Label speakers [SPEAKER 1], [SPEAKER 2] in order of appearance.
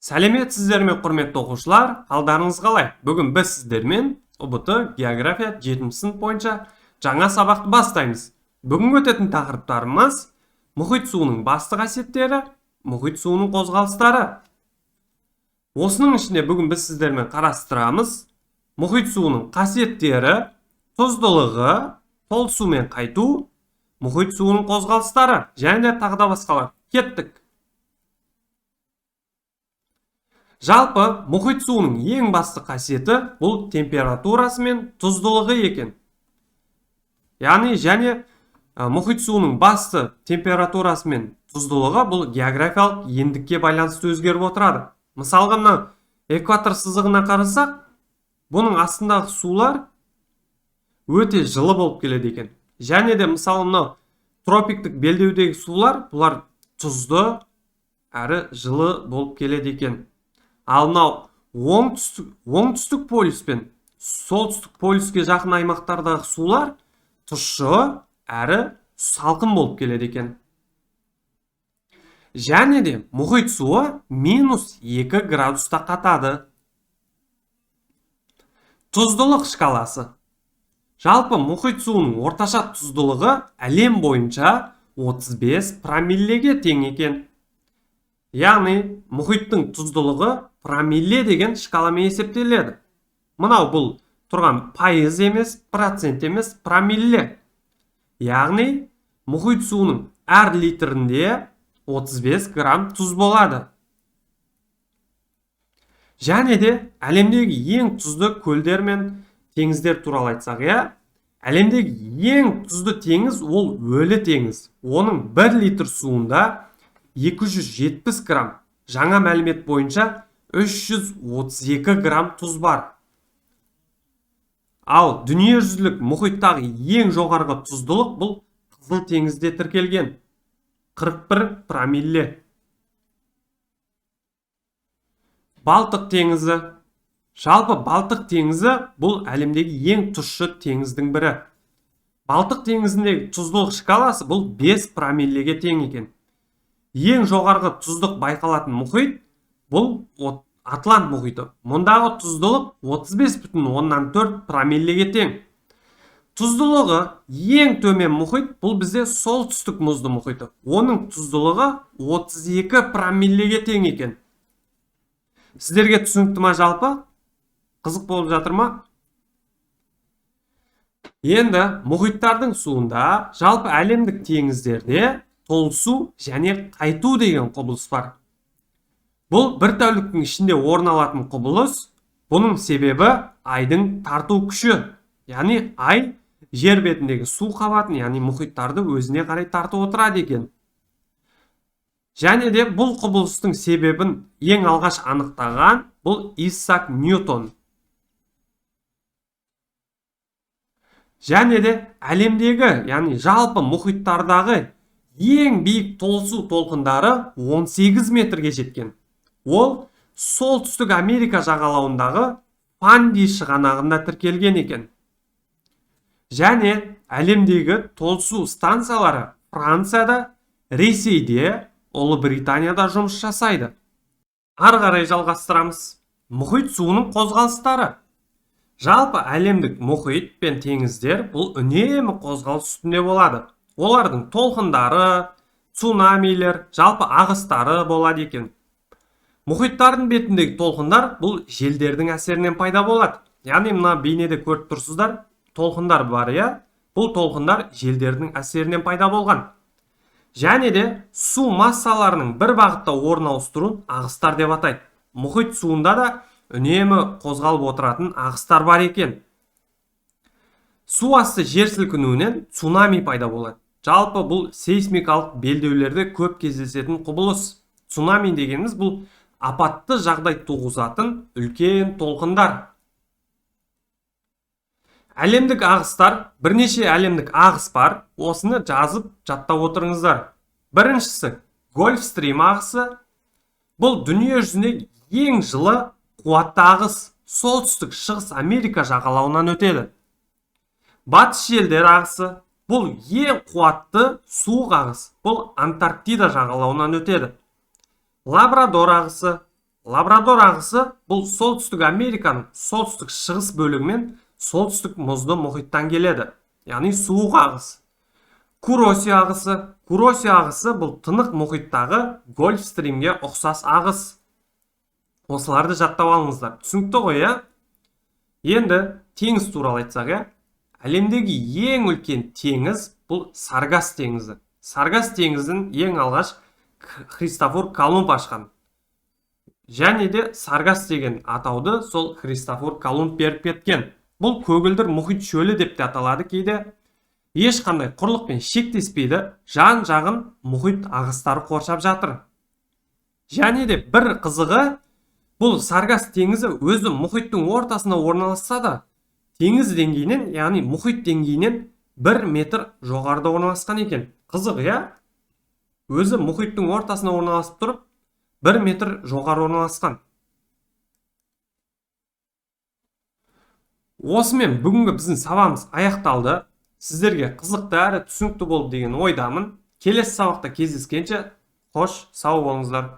[SPEAKER 1] Сәлеметсіздер ме, құрметті оқушылар, қалдарыңыз қалай? Бүгін біз сіздермен ұбт география 7 сынып бойынша жаңа сабақты бастаймыз. Бүгін өтетін тақырыптарымыз мұхит суының басты қасиеттері, мұхит суының қозғалыстары. Осының ішінде бүгін біз сіздермен қарастырамыз мұхит суының қасиеттері, тұздылығы, толысумен қайту, мұхит суының қозғалыстары және тағы да басқалар. Кеттік. Жалпы, мұхит суының ең басты қасиеті бұл температурасы мен тұздылығы екен. Яғни, мұхит суының басты температурасы мен тұздылығы бұл географиялық ендікке байланысты өзгеріп отырады. Мысалға, мына экватор сызығына қарасақ, бұның астындағы сулар өте жылы болып келеді екен. Және де мысалы мына тропиктік белдеудегі сулар, бұлар тұзды әрі жылы болып келеді екен. Ал мынау оңтүстік полюс пен солтүстік полюске жақын аймақтардағы сулар тұщы әрі салқын болып келеді екен. Және де мұхит суы -2 градуста қатады. Тұздылық шкаласы. Жалпы мұхит суының орташа тұздылығы әлем бойынша 35 промиллеге тең екен. Яғни, мұхиттың тұздылығы промилле деген шкаламен есептеледі. Мынау бұл тұрған пайыз емес, процент емес, промилле. Яғни, мұхит суының әр литрінде 35 грамм тұз болады. Және де әлемдегі ең тұзды көлдер мен теңіздер туралы айтсақ, әлемдегі ең тұзды теңіз ол өлі теңіз. Оның 1 литр суында 270 грамм, жаңа мәлімет бойынша 332 грамм тұз бар. Ал дүниежүзілік мұхиттағы ең жоғарғы тұздылық бұл Қызыл теңізде тіркелген, 41 промилле. Балтық теңізі. Жалпы Балтық теңізі бұл әлемдегі ең тұщы теңіздің бірі. Балтық теңізіндегі тұздылық шкаласы бұл 5 промиллеге тең екен. Ең жоғарғы тұздық байқалатын мұхит бұл Атлант мұхиты. Мұндағы тұздылық 35,4 промиллеге тең. Тұздылығы ең төмен мұхит бұл бізде солтүстік мұзды мұхиты. Оның тұздылығы 32 промиллеге тең екен. Сіздерге түсінікті ма жалпы? Қызық болып жатыр ма? Енді мұхиттардың суында жалпы әлемдік теңіздерде толысу және қайту деген құбылыс бар. Бұл бір тәуліктің ішінде орын алатын құбылыс. Бұның себебі айдың тарту күші. Яғни ай жер бетіндегі су қабатын, яғни мұхиттарды өзіне қарай тартып отырады екен. Және де бұл құбылыстың себебін ең алғаш анықтаған бұл Исаак Ньютон. Және де әлемдегі, яғни жалпы мұхиттардағы ең биік толысу толқындары 18 метрге жеткен. Ол солтүстік Америка жағалауындағы Фанди шығанағында тіркелген екен. Және әлемдегі толысу станциялары Францияда, Ресейде, Ұлыбританияда жұмыс жасайды. Ары қарай жалғастырамыз. Мұхит суының қозғалыстары. Жалпы әлемдік мұхит пен теңіздер бұл үнемі қозғалыс үстінде болады. Олардың толқындары, цунамилер, жалпы ағыстары болады екен. Мұхиттардың бетіндегі толқындар бұл желдердің әсерінен пайда болады. Яғни мына бейнеде көріп тұрсыздар, толқындар бар, бұл толқындар желдердің әсерінен пайда болған. Және де су массаларының бір бағытта орын ауыстыруын ағыстар деп атайды. Мұхит суында да үнемі қозғалып отыратын ағыстар бар екен. Су асты жер сілкінуінен цунами пайда болады. Жалпы бұл сейсмикалық белдеулерде көп кездесетін құбылыс. Цунами дегеніміз бұл апатты жағдай туғызатын үлкен толқындар. Әлемдік ағыстар, бірнеше әлемдік ағыс бар. Осыны жазып жаттап отырыңыздар. Біріншісі Гольфстрим ағысы. Бұл дүние жүзінде ең жылы қуатты ағыс солтүстік шығыс Америка жағалауынан өтеді. Батыс желдер ағысы. Бұл ең қуатты суық ағыс. Бұл Антарктида жағалауынан өтеді. Лабрадор ағысы. Labrador ағысы бұл солтүстік Американың солтүстік шығыс бөлігі мен солтүстік мұзды мұхиттан келеді, яғни суық ағыс. Куроси ағысы бұл тынық мұхиттағы Гольфстримге ұқсас ағыс. Осыларды жаттап алыңыздар. Түсінікті ғой, иә? Енді теңіз туралы айтсақ, әлемдегі ең үлкен теңіз бұл Саргас теңізі. Саргас теңізін ең алғаш Христофор Колумб ашқан. Және де Саргас деген атауды сол Христофор Колумб беріп кеткен. Бұл көгілдір мұхит шөлі деп те аталады кейде. Ешқандай құрлықпен шектеспейді, жан-жағын мұхит ағыстары қоршап жатыр. Және де бір қызығы, бұл Саргас теңізі өзі мұхиттың ортасына орналасса да, теңіз деңгейінен, яғни мұхит деңгейінен 1 метр жоғарыда орналасқан екен. Қызық, иә? Өзі мұхиттың ортасына орналасып тұрып, 1 метр жоғары орналасқан. Осымен бүгінгі біздің сабағымыз аяқталды. Сіздерге қызықты әрі түсінікті болды деген ойдамын. Келесі сабақта кездескенше, қош, сау болыңыздар.